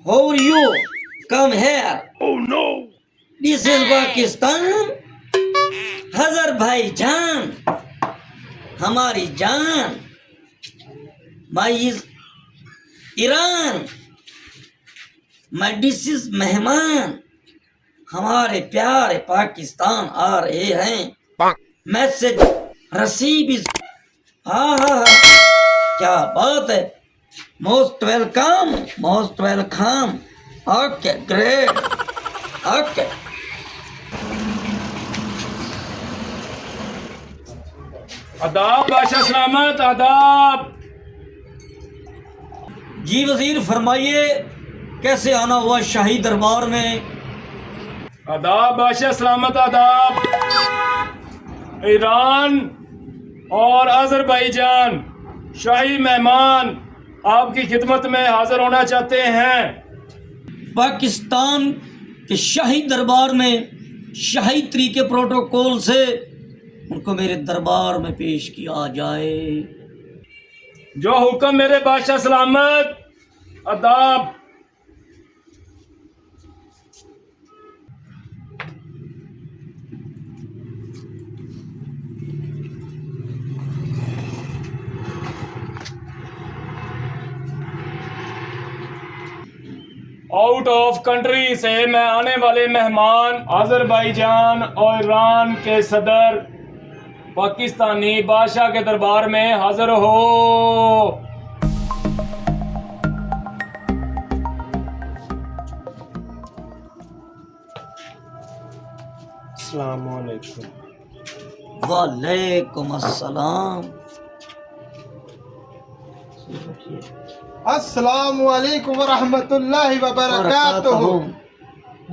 How are you? Come here. Oh no. This is Pakistan. Azerbaijan. हमारी जान. My is Iran. My this is मेहमान. हमारे प्यारे पाकिस्तान आ रहे हैं. Message Raseeb is. हाँ हाँ हाँ, क्या बात है. Most welcome, most welcome. Okay great. Okay. आदाब बादशाह सलामत, आदाब। जी वजीर फरमाइए, कैसे आना हुआ शाही दरबार में? आदाब बादशाह सलामत, आदाब। ईरान और अजरबैजान शाही मेहमान आपकी खिदमत में हाजिर होना चाहते हैं। पाकिस्तान के शाही दरबार में शाही तरीके प्रोटोकॉल से उनको मेरे दरबार में पेश किया जाए। जो हुक्म मेरे बादशाह सलामत, आदाब। आउट ऑफ कंट्री से मैं आने वाले मेहमान अजरबैजान और ईरान के सदर पाकिस्तानी बादशाह के दरबार में हाजिर हो। अस्सलाम वालेकुम। वालेकुम अस्सलाम। अस्सलामु अलैकुम वरहमतुल्लाहि वबरकातुहू।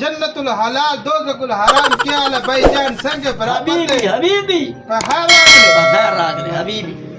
जन्नतुल हलाल दोज़कुल हराम क्या भाईजान संग बराबर हबीबी हबीबी पहाड़ हबीबी।